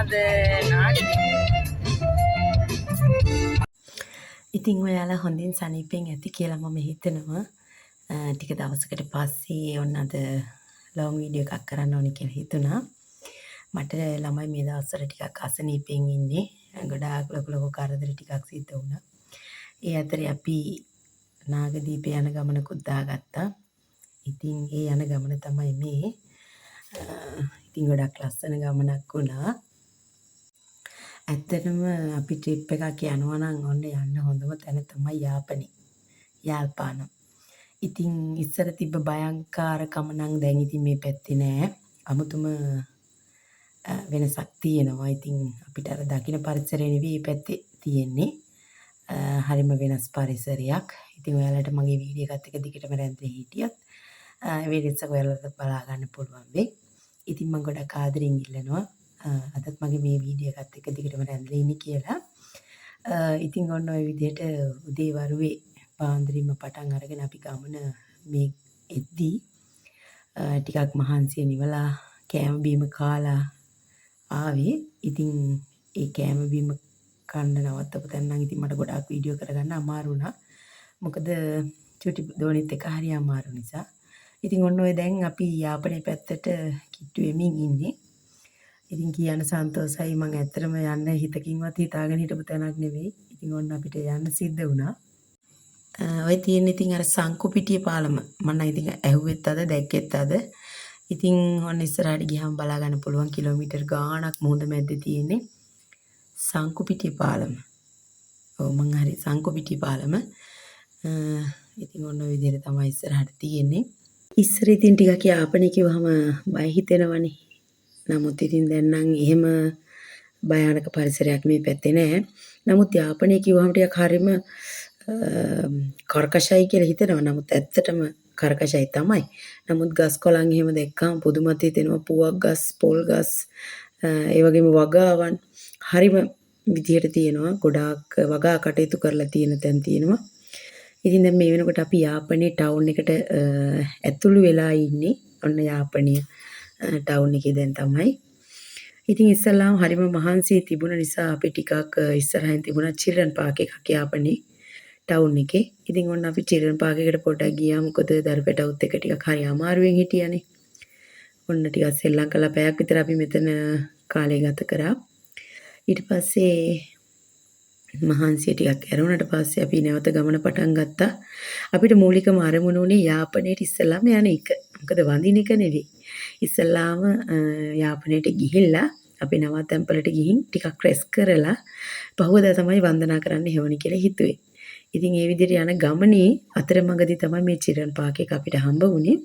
අද ඉතින් ඔයාලා හොඳින් සනීපෙන් ඇති කියලා මම හිතනවා. ටික දවසකට පස්සේ ඔන්න අද ලොං වීඩියෝ එකක් කරන්න ඕනේ කියලා හිතුණා. මට ළමයි මේ දවස්වල ටිකක් අසනීපෙන් ඉන්නේ. ගොඩාක් ලොකු කරදර ටිකක් සිද්ධ වුණා. ඒ අතරේ අපි නාගදීපේ යන ගමනකුත් දාගත්තා. ඉතින් ඒ යන ගමන තමයි මේ. ඉතින් ගොඩක් ලස්සන ගමනක් වුණා. ඇත්තටම අපි ට්‍රිප් එකක් යනවා නම් ඔන්න යන්න හොඳම තැන තමයි යාපනේ. යාල්පානම්. ඉතින් ඉස්සර තිබ්බ භයංකාරකම නම් දැන් ඉතින් මේ පැත්තේ නෑ. අමුතුම වෙනසක් තියෙනවා. ඉතින් අපිට අර දකින්න පරිසරය නෙවෙයි මේ පැත්තේ තියෙන්නේ. හරිම වෙනස් පරිසරයක්. ඉතින් ඔයාලට මගේ වීඩියෝ එකත් එක දිගටම රැඳෙන්න හිටියත් වීඩියෝස් එක ඔයාලට බලා ගන්න පුළුවන් වෙයි. ඉතින් මම ගොඩක් ආදරෙන් ඉල්ලනවා අදත් මගේ මේ වීඩියෝ එකත් එක දිගටම රැඳලා ඉන්න කියලා. ඉතින් ඔන්න ඔය විදිහට උදේ වරුවේ පාන්දරින්ම පටන් අරගෙන අපි ගමන මේ එද්දී ටිකක් මහන්සිය නිවලා කෑම බීම කාලා ආවේ. ඉතින් ඒ කෑම බීම කන්න නවත්තපු තැන නම් ඉතින් මට ගොඩාක් වීඩියෝ කරගන්න අමාරු වුණා. මොකද චුටි දෝනිත් එක හරි අමාරු නිසා. ඉතින් ඔන්න ඔය දැන් අපි යාපනයේ පැත්තට කිට්ටු වෙමින් ඉන්නේ. ඉතින් කියන්න සන්තෝසයි. මම ඇත්තටම යන්න හිතකින්වත් හිතාගෙන හිටපු තැනක් නෙවෙයි. ඉතින් ඔන්න අපිට යන්න සිද්ධ වුණා. ඔය තියෙන ඉතින් අර සංකුපිටිය පාලම. මම ඉතින් ඇහුවෙත් අද දැක්කෙත් අද. ඉතින් ඔන්න ඉස්සරහට ගියාම බලා ගන්න පුළුවන් කිලෝමීටර් ගාණක් මුහුද මැද්දේ තියෙන්නේ සංකුපිටිය පාලම. ඔව් මං හරි සංකුපිටිය පාලම. ඉතින් ඔන්න ඔය විදිහට තමයි ඉස්සරහට තියෙන්නේ. ඉස්සර ඉතින් ටිකක් යාපනේ කිව්වහම බය හිතෙනවනේ. නමුත් ඉතින් දැන් නම් එහෙම භයානක පරිසරයක් මේ පැත්තේ නැහැ. නමුත් යාපනයේ කිව්වහම ටිකක් හරිම කර්කශයි කියලා හිතෙනවා. නමුත් ඇත්තටම කර්කශයි තමයි. නමුත් ගස් කොළන් එහෙම දැක්කම පුදුමත් හිතෙනවා. පුවක් ගස්, පොල් ගස්, ඒ වගේම වගාවන් හරිම විදියට තියෙනවා. ගොඩාක් වගා කටයුතු කරලා තියෙන තැන් තියෙනවා. ඉතින් දැන් මේ වෙනකොට අපි යාපනයේ ටවුන් එකට ඇතුළු වෙලා ඉන්නේ. ඔන්න යාපනයේ ටවුන් එකේ දැන් තමයි. ඉතින් ඉස්සල්ලාම හරිම මහන්සි තිබුණ නිසා අපි ටිකක් ඉස්සරහින් තිබුණා චිල්ඩ්‍රන් පාක් එකක් යාපනයේ ටවුන් එකේ. ඉතින් ඔන්න අපි චිල්ඩ්‍රන් පාක් එකට පොඩ්ඩක් ගියා. මොකද දරු පැටවුත් එක ටිකක් හරි අමාරුවෙන් හිටියානේ. ඔන්න ටිකක් සෙල්ලම් කළා. පැයක් විතර අපි මෙතන කාලය ගත කරා. ඊට පස්සේ මහන්සිය ටිකක් ඇරුණාට පස්සේ අපි නැවත ගමන පටන් ගත්තා. අපිට මූලිකම අරමුණ උනේ යාපනයට ඉස්සෙල්ලාම යන එක. මොකද වඳින එක නෙවෙයි. ඉස්සෙල්ලාම යාපනයට ගිහිල්ලා අපි නවාතැන්පලට ගිහින් ටිකක් රෙස් කරලා පහුවදා තමයි වන්දනා කරන්න හේවණි කියලා හිතුවේ. ඉතින් ඒ විදිහට යන ගමනේ අතරමඟදී තමයි මේ චිල්ඩ්‍රන් පාක් එක අපිට හම්බ වුණේ.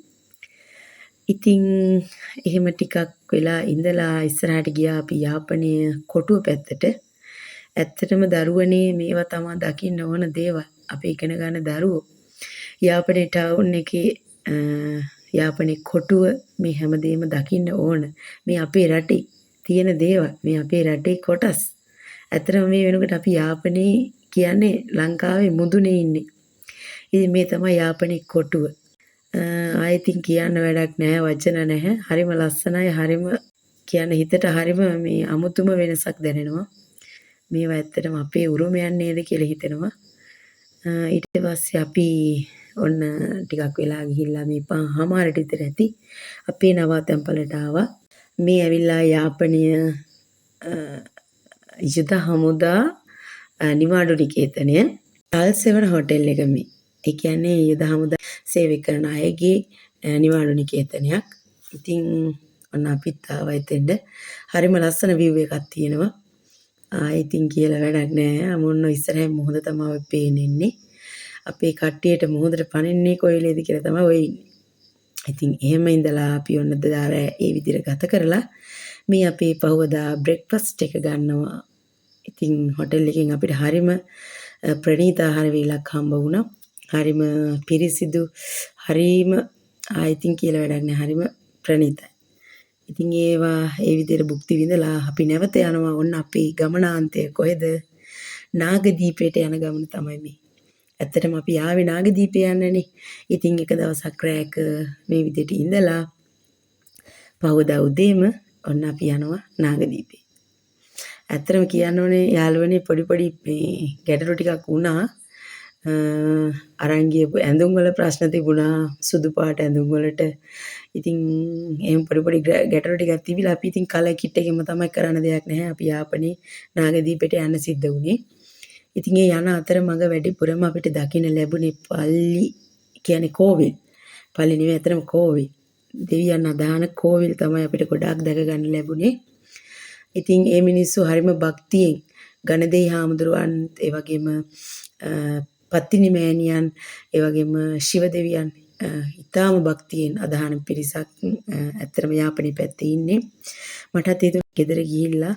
ඉතින් එහෙම ටිකක් වෙලා ඉඳලා ඉස්සරහට ගියා අපි යාපනයේ කොටුව පැත්තට. ඇත්තටම දරුවනේ මේවා තමයි දකින්න ඕන දේවල්. අපි ඉගෙන ගන්න දරුවෝ යාපනයේ ටවුන් එකේ යාපනයේ කොටුව මේ හැමදේම දකින්න ඕන. මේ අපේ රටේ තියෙන දේවල්. මේ අපේ රටේ කොටස්. ඇත්තටම මේ වෙනකොට අපි යාපනයේ කියන්නේ ලංකාවේ මුදුනේ ඉන්නේ. ඉතින් මේ තමයි යාපනයේ කොටුව. ආයෙත් කියන්න වැඩක් නැහැ, වචන නැහැ. හරිම ලස්සනයි. හරිම කියන්න හිතට හරිම මේ අමුතුම වෙනසක් දැනෙනවා. මේවා ඇත්තටම අපේ උරුමයන් නේද කියලා හිතෙනවා. ඊට පස්සේ අපි ඔන්න ටිකක් වෙලා ගිහිල්ලා මේ පහමාරට විතර ඇති අපේ නවාතැන්පලට ආවා. මේ ඇවිල්ලා යාපනීය යුද හමුදා නිවාඩු නිකේතනය තල්සෙවන හෝටල් එක මේ. ඒ කියන්නේ යුද හමුදා සේවය කරන අයගේ නිවාඩු නිකේතනයක්. ඉතින් ඔන්න අපිත් ආවා එතෙන්ද. හරිම ලස්සන view එකක් තියෙනවා. ඉතින් කියලා වැඩක් නෑ. මොන්න ඉස්සරහින් මොහොත තමයි පේන්නේ. අපේ කට්ටියට මොහොතට පනින්නේ කොයිලේද කියලා තමයි ඔය ඉන්නේ. ඉතින් එහෙම ඉඳලා අපි ඔන්න දාර ඒ විදිහට ගත කරලා මේ අපේ පහවදා බ්‍රෙක්ෆාස්ට් එක ගන්නවා. ඉතින් හෝටල් එකෙන් අපිට හරිම ප්‍රණීත ආහාර වේලක් හම්බ වුණා. හරිම පිරිසිදු හරිම ඉතින් කියලා වැඩක් නෑ. හරිම ප්‍රණීතයි. ඉතින් ඒවා ඒ විදිහට භුක්ති විඳලා අපි නැවත යනවා. ඔන්න අපේ ගමනාන්තය කොහෙද? නාගදීපයට යන ගමන තමයි මේ. ඇත්තටම අපි ආවේ නාගදීපේ යන්නනේ. ඉතින් එක දවසක් රැයක මේ විදිහට ඉඳලා පහවදා උදේම ඔන්න අපි යනවා නාගදීපේ. ඇත්තටම කියන්න ඕනේ යාළුවනේ පොඩි මේ ගැටලු ටිකක් වුණා. අරන් ගියපු ඇඳුම් වල ප්‍රශ්න තිබුණා සුදු පාට ඇඳුම් වලට. ඉතින් එහෙම පොඩි ගැටලු ටිකක් තිබිලා අපි ඉතින් කලර් කිට් එකෙන්ම තමයි කරන්න දෙයක් නැහැ. අපි යාපනයේ නාගදීපෙට යන්න සිද්ධ වුණේ. ඉතින් ඒ යන අතරමඟ වැඩිපුරම අපිට දකින්න ලැබුණේ පල්ලි කියන්නේ කෝවිල්. පල්ලි නෙවෙයි අතරම කෝවිල්. දෙවියන් අදහන කෝවිල් තමයි අපිට ගොඩාක් දැක ගන්න ලැබුණේ. ඉතින් ඒ මිනිස්සු හරිම භක්තියෙන් ගණදෙහි හාමුදුරුවන් ඒ වගේම පත්තිනි මෑණියන් ඒ වගේම ශිව දෙවියන් ඉතාම භක්තියෙන් අදහන පිරිසක් ඇත්තටම යාපනයේ පැත්තේ ඉන්නේ. මටත් හිතුණා ගෙදර ගිහිල්ලා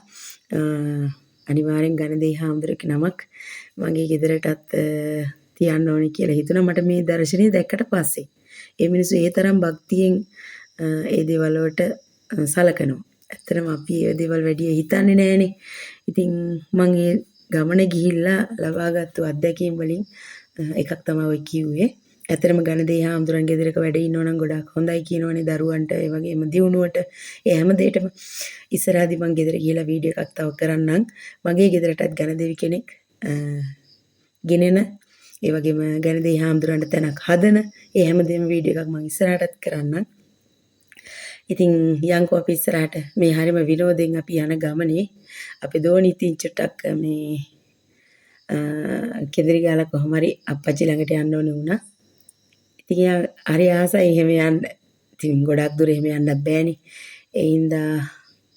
අනිවාර්යෙන් ගණදෙහි හාමුදුරුවෝගේ නමක් මගේ ගෙදරටත් තියන්න ඕනේ කියලා හිතුණා. මට මේ දර්ශනය දැක්කට පස්සේ ඒ මිනිස්සු ඒ තරම් භක්තියෙන් ඒ දේවල් වලට සලකනවා. ඇත්තටම අපි ඒ දේවල් වැඩි හිතන්නේ නැහනේ. ඉතින් මම ඒ ගමන ගිහිල්ලා ලබාගත්තු අත්දැකීම් වලින් එකක් තමයි ඔය කිව්වේ. ඇත්තටම ගණදෙහි හාමුදුරන් ගෙදරක වැඩ ඉන්නවා නම් ගොඩාක් හොඳයි කියනවනේ දරුවන්ට ඒ වගේම දියුණුවට ඒ හැම දෙයකටම ඉස්සරහදී මම ගෙදර ගිහිල්ලා වීඩියෝ එකක් තව කරන්නම්. මගේ ගෙදරටත් ගණදෙවි කෙනෙක් ගෙනෙන ඒ වගේම ගණදෙහි හාමුදුරන්ට තැනක් හදන ඒ හැමදේම වීඩියෝ එකක් මම ඉස්සරහටත් කරන්නම්. ඉතින් යංකෝ අපි ඉස්සරහට මේ හරිම විනෝදෙන් අපි යන ගමනේ අපේ දෝණි ඉතින් චුට්ටක් මේ කෙදිරි ගාලා කොහොම හරි අප්පච්චි ළඟට යන්න ඕනේ වුණා. ඉතින් යා හරි ආසයි එහෙම යන්න. ඉතින් ගොඩක් දුර එහෙම යන්නත් බෑනේ. ඒ හින්දා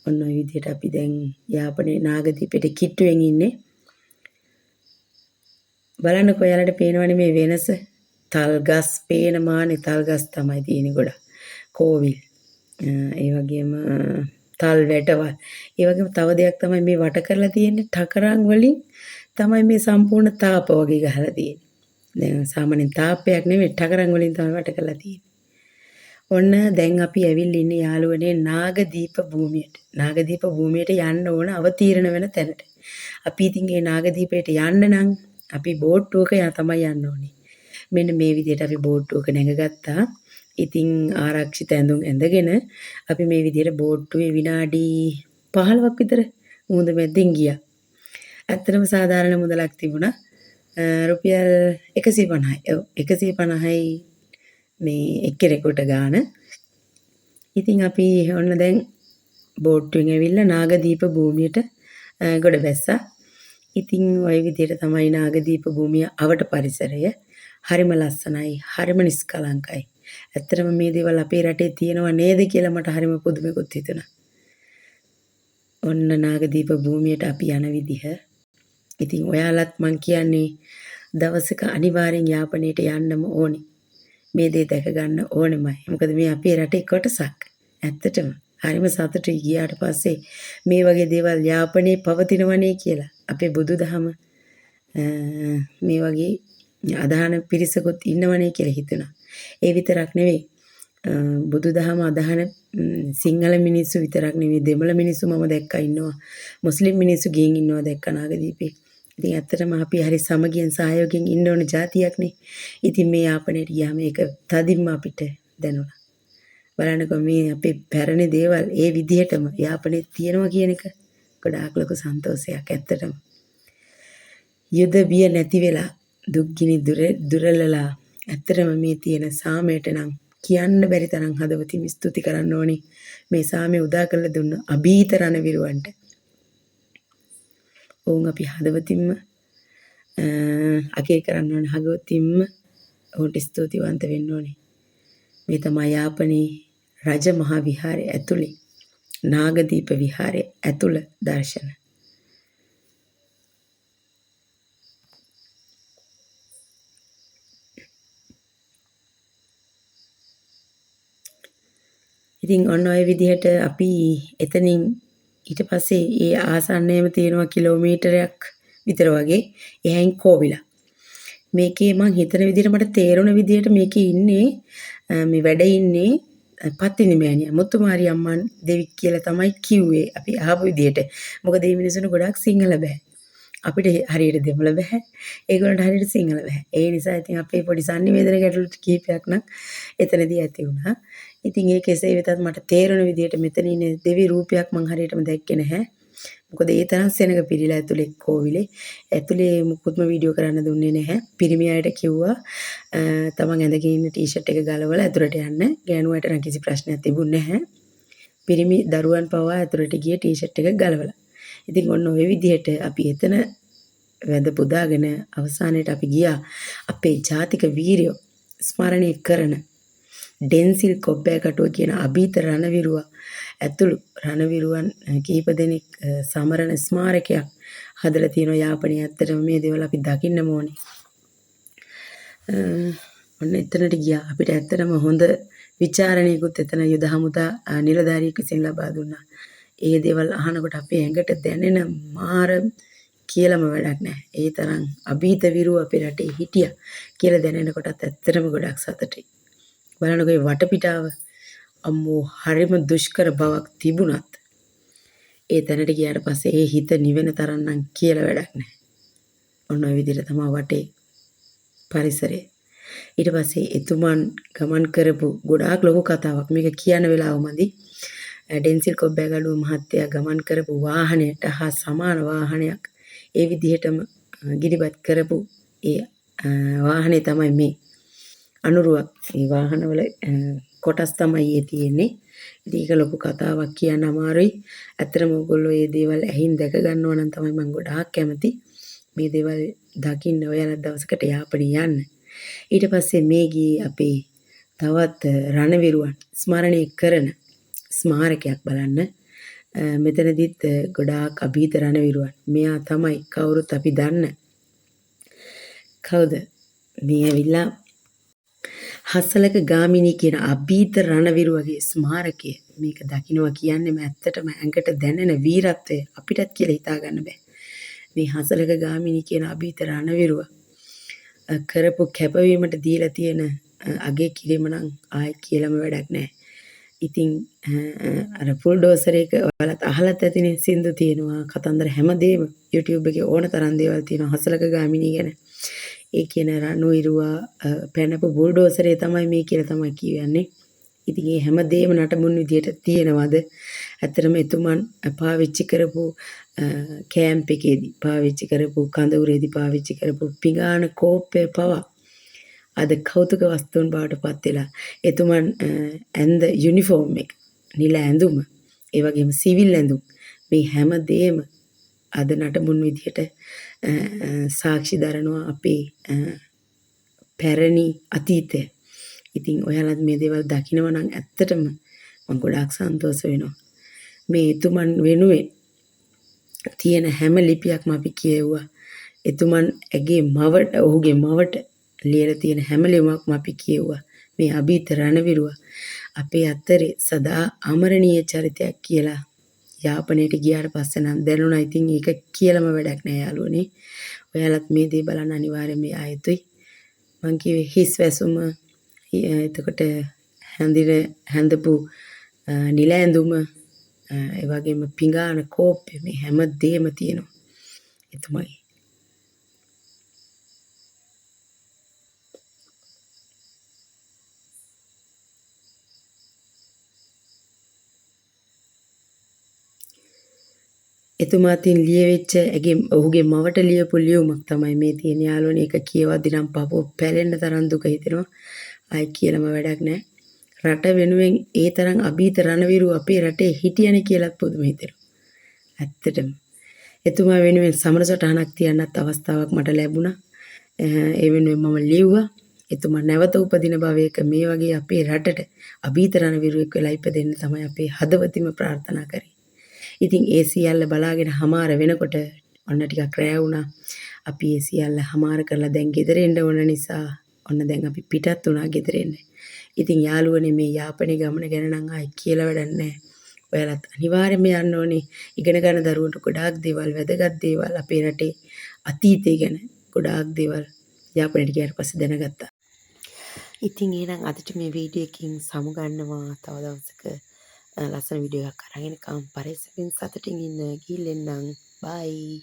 ඔන්න ඔය විදිහට අපි දැන් යාපනයේ නාගදීපෙට කිට්ටුවෙන් ඉන්නේ. බලන්නකෝ යාලට පේනවනේ මේ වෙනස. තල් ගස් පේන මානේ තල් ගස් තමයි තියෙන්නේ ගොඩක්. කෝවිල් ඒ වගේම තල් වැටවල්. ඒ වගේම තව දෙයක් තමයි මේ වට කරලා තියෙන්නේ ඨකරන් වලින් තමයි මේ සම්පූර්ණ තාප වගේ ගහලා තියෙන්නේ. දැන් සාමාන්‍යයෙන් තාපයක් නෙමෙයි ඨකරන් වලින් තමයි වට කරලා තියෙන්නේ. ඔන්න දැන් අපි ඇවිල්ලා ඉන්නේ යාළුවනේ නාගදීප භූමියට. නාගදීප භූමියට යන්න ඕන අවතීර්ණ වෙන තැනට. අපි ඉතින් මේ නාගදීපයට යන්න නම් අපි බෝට්ටුවක තමයි යන්න ඕනේ. මෙන්න මේ විදිහට අපි බෝට්ටුවක නැගගත්තා. ඉතින් ආරක්ෂිත ඇඳුම් ඇඳගෙන අපි මේ විදිහට බෝට්ටුවේ විනාඩි 15ක් විතර මුහුද මැද්දෙන් ගියා. ඇත්තටම සාධාරණ මුදලක් තිබුණා. රුපියල් 150යි. ඔව් 150යි මේ එක්කෙනෙකුට ගාන. ඉතින් අපි ඔන්න දැන් බෝට්ටුවෙන් ඇවිල්ලා නාගදීප භූමියට ගොඩ බැස්සා. ඉතින් ওই විදිහට තමයි නාගදීප භූමිය අවට පරිසරය. හරිම ලස්සනයි, හරිම නිස්කලංකයි. ඇත්තටම මේ දේවල් අපේ රටේ තියෙනව නේද කියලා මට හරිම පුදුමෙකුත් හිතුණා. ඔන්න නාගදීප භූමියට අපි යන විදිහ. ඉතින් ඔයාලත් මං කියන්නේ දවසක අනිවාර්යෙන් යාපනයට යන්නම ඕනේ. මේ දේ දැක ගන්න ඕනෙමයි. මොකද මේ අපේ රටේ කොටසක්. ඇත්තටම හරිම සතුටුයි ගියාට පස්සේ මේ වගේ දේවල් යාපනයේ පවතිනවනේ කියලා. අපේ බුදුදහම මේ වගේ අදහන පිරිසකුත් ඉන්නවනේ කියලා හිතුණා. ඒ විතරක් නෙවෙයි බුදුදහම අදහන සිංහල මිනිස්සු විතරක් නෙවෙයි දෙමළ මිනිස්සු මම දැක්කා ඉන්නවා. මුස්ලිම් මිනිස්සු ගිහින් ඉන්නවා දැක්කා නාගදීපේ. ඉතින් ඇත්තටම අපි හරි සමගියෙන් සහයෝගයෙන් ඉන්න ඕන જાතියක්නේ. ඉතින් මේ යාපනයට ගියාම ඒක තදින්ම අපිට දැනුණා. බලන්නකෝ මේ අපේ පැරණි දේවල් ඒ විදිහටම යාපනයේ තියෙනවා කියන එක ගොඩාක් ලොකු සන්තෝෂයක් ඇත්තටම. යුද බිය නැති වෙලා දුක්ගිනි දුරලලා ඇත්තටම මේ තියෙන සාමයට නම් කියන්න බැරි තරම් හදවතින් ස්තුති කරන්න ඕනේ. මේ සාමය උදා කරලා දුන්න අභීත රණවිරුවන්ට. ඔවුන් අපි හදවතින්ම අගය කරන්න ඕනේ. හදවතින්ම ඔවුන්ට ස්තුතිවන්ත වෙන්න ඕනේ. මේ තමයි යාපනයේ රජ මහා විහාරය ඇතුලේ නාගදීප විහාරය ඇතුළ දර්ශන. ඉතින් ඔන්න ඔය විදිහට අපි එතනින් ඊට පස්සේ ඒ ආසන්නයේම තියෙනවා කිලෝමීටරයක් විතර වගේ එහයින් කෝවිලා. මේකේ මං හිතන විදිහට මට තේරුණ විදිහට මේකේ ඉන්නේ මේ වැඩ ඉන්නේ පත්තිනි මෑණියා මුතුමාරි අම්මන් දෙවික් කියලා තමයි කිව්වේ අපි අහපු විදිහට. මොකද මේ මිනිස්සුන්ට ගොඩාක් සිංහල බෑ. අපිට හරියට දෙමළ බෑ. ඒගොල්ලන්ට හරියට සිංහල බෑ. ඒ නිසා ඉතින් අපේ පොඩි sannivedana ගැටලු කීපයක් නම් එතනදී ඇති වුණා. ඉතින් ඒ කෙසේ වෙතත් මට තේරෙන විදිහට මෙතන ඉන්නේ දෙවි රූපයක් මං හරියටම දැක්කේ නැහැ. මොකද ඒ තරම් සෙනඟ පිරීලා ඇතුලේ කෝවිලේ. ඇතුලේ මුකුත්ම වීඩියෝ කරන්න දුන්නේ නැහැ. පිරිමි අයට කිව්වා තමන් ඇඳගෙන ඉන්න ටී-ෂර්ට් එක ගලවලා ඇතුලට යන්න. ගෑනු අයට නම් කිසි ප්‍රශ්නයක් තිබුණේ නැහැ. පිරිමි දරුවන් පවා ඇතුලට ගිය ටී-ෂර්ට් එක ගලවලා. ඉතින් ඔන්න ඔය විදිහට අපි එතන වැඳ පුදාගෙන අවසානයේට අපි ගියා අපේ ජාතික වීරයෝ ස්මරණය කරන ඩෙන්සිල් කොබ්බෑකටුව කියන අභීත රණවිරුවා ඇතුළු රණවිරුවන් කිහිප දෙනෙක් සමරන ස්මාරකයක් හදලා තියෙනවා යාපනයේ. ඇත්තටම මේ දේවල් අපි දකින්න ඕනේ. ඔන්න එතනට ගියා. අපිට ඇත්තටම හොඳ විචාරණයකුත් එතන යුද හමුදා නිලධාරියෙක් විසින් ලබා දුන්නා. ඒ දේවල් අහනකොට අපේ ඇඟට දැනෙන මාර කියලාම වැඩක් නැහැ. ඒ තරම් අභීත විරුව අපේ රටේ හිටියා කියලා දැනෙනකොටත් ඇත්තටම ගොඩක් සතුටුයි. බලන්නකෝ මේ වටපිටාව අම්මෝ හරිම දුෂ්කර බවක් තිබුණත් ඒ තැනට ගියාට පස්සේ ඒ හිත නිවෙන තරම් නම් කියලා වැඩක් නැහැ. ඔන්න ඔය විදිහට තමයි වටේ පරිසරය. ඊට පස්සේ එතුමන් ගමන් කරපු ගොඩාක් ලොකු කතාවක්. මේක කියන වෙලාව මදි. ඩෙන්සිල් කොබ්බෑගඩුව මහත්තයා ගමන් කරපු වාහනයට හා සමාන වාහනයක් ඒ විදිහටම ගිනිබත් කරපු ඒ වාහනේ තමයි මේ අනුරුවක්. ඒ වාහනවල කොටස් තමයි ඒ තියෙන්නේ. ඉතින් ඒක ලොකු කතාවක් කියන්න අමාරුයි. ඇත්තටම ඔයගොල්ලෝ මේ දේවල් ඇහින් දැක ගන්නවා නම් තමයි මම ගොඩාක් කැමති. මේ දේවල් දකින්න ඔයාලා දවසකට යාපනයේ යන්න. ඊට පස්සේ මේ ගියේ අපේ තවත් රණවිරුවන් ස්මරණය කරන ස්මාරකයක් බලන්න. මෙතනදිත් ගොඩාක් අභීත රණවිරුවන්. මෙයා තමයි කවුරුත් අපි දන්න. කවුද? මේ ඇවිල්ලා හසලක ගාමිණී කියන අභීත රණවිරුවගේ ස්මාරකය. මේක දකින්නවා කියන්නේ ඇත්තටම ඇඟට දැනෙන වීරත්වය අපිටත් කියලා හිතා ගන්න බෑ. මේ හසලක ගාමිණී කියන අභීත රණවිරුව කරපු කැපවීමට දීලා තියෙන අගේ කිරීම නම් ආයෙ කියලාම වැඩක් නැහැ. ඉතින් අර ෆුල් ඩෝසර් එක ඔයාලත් අහලත් ඇතිනේ. සින්දු තියෙනවා, කතන්දර හැමදේම YouTube එකේ ඕන තරම් දේවල් තියෙනවා හසලක ගාමිණී ගැන. ඒ කියන රණවිරුවා පැනපු බුල්ඩෝසරේ තමයි මේ කියලා තමයි කියන්නේ. ඉතින් මේ හැමදේම නටමුන් විදියට තියෙනවද? ඇත්තටම එතුමන් පාවිච්චි කරපු කැම්ප් එකේදී පාවිච්චි කරපු කඳවුරේදී පාවිච්චි කරපු පිඟාන කෝප්පය පවා අද කෞතුක වස්තුන් බවට පත් වෙලා එතුමන් ඇඳ යුනිෆෝම් එක, නිල ඇඳුම, ඒ වගේම සිවිල් ඇඳුම් මේ හැමදේම අද නටමුන් විදියට සාක්ෂි දරනවා අපේ පැරණි අතීතය. ඉතින් ඔයාලත් මේ දේවල් දකිනවා නම් ඇත්තටම මම ගොඩාක් සන්තෝෂ වෙනවා. මේ එතුමන් වෙනුවෙන් තියෙන හැම ලිපියක්ම අපි කියවුවා. එතුමන් ඔහුගේ මවට ලියලා තියෙන හැම ලියුමක්ම අපි කියවුවා. මේ අභීත රණවිරුව අපේ අතරේ සදා අමරණීය චරිතයක් කියලා යාපනයට ගියාට පස්සේ නම් දැනුණා. ඉතින් ඒක කියලාම වැඩක් නෑ යාළුවනේ. ඔයාලත් මේ දේ බලන්න අනිවාර්යයෙන් මේ ආයතුයි. මං කිව්වේ හිස් වැසුම, එතකොට හැඳපු නිල ඇඳුම, ඒ වගේම පිඟාන කෝප්පය මේ හැම දෙයක්ම තියෙනවා. එතුමයි. එතුමා තින් ලියවෙච්ච ඔහුගේ මවට ලියපු ලියුමක් තමයි මේ තියෙන යාළුවනේ. ඒක කියවද්දි නම් පපුව පැලෙන්න තරම් දුක හිතෙනවා. ආයි කියලාම වැඩක් නැහැ. රට වෙනුවෙන් ඒ තරම් අභීත රණවිරුව අපේ රටේ හිටියනේ කියලාත් පුදුම හිතෙනවා. ඇත්තටම. එතුමා වෙනුවෙන් සමර සටහනක් තියන්නත් අවස්ථාවක් මට ලැබුණා. ඒ වෙනුවෙන් මම ලිව්වා. එතුමා නැවත උපදින භවයක මේ වගේ අපේ රටට අභීත රණවිරුවෙක් වෙලා ඉපදෙන්න තමයි අපේ හදවතින්ම ප්‍රාර්ථනා කරේ. ඉතින් ඒ සියල්ල බලාගෙන හමාර වෙනකොට ඔන්න ටිකක් රැ වුණා. අපි ඒ සියල්ල හමාර කරලා දැන් ගෙදර එන්න ඕන නිසා ඔන්න දැන් අපි පිටත් වුණා ගෙදර එන්න. ඉතින් යාළුවනේ මේ යාපනයේ ගමන ගැන නම් ආයි කියලා වැඩක් නැහැ. ඔයාලත් අනිවාර්යයෙන්ම යන්න ඕනේ. ඉගෙන ගන්න දරුවන්ට ගොඩාක් දේවල්, වැදගත් දේවල් අපේ රටේ අතීතය ගැන ගොඩාක් දේවල් යාපනයට ගියාට පස්සේ දැනගත්තා. ඉතින් එහෙනම් අදට මේ වීඩියෝ එකකින් සමුගන්නවා. තව දවසක ලස්සන වීඩියෝ එකක් අරගෙන කම් පරිස්සමින් සතුටින් ඉන්න. ගිහින් එන්නම්. බයි.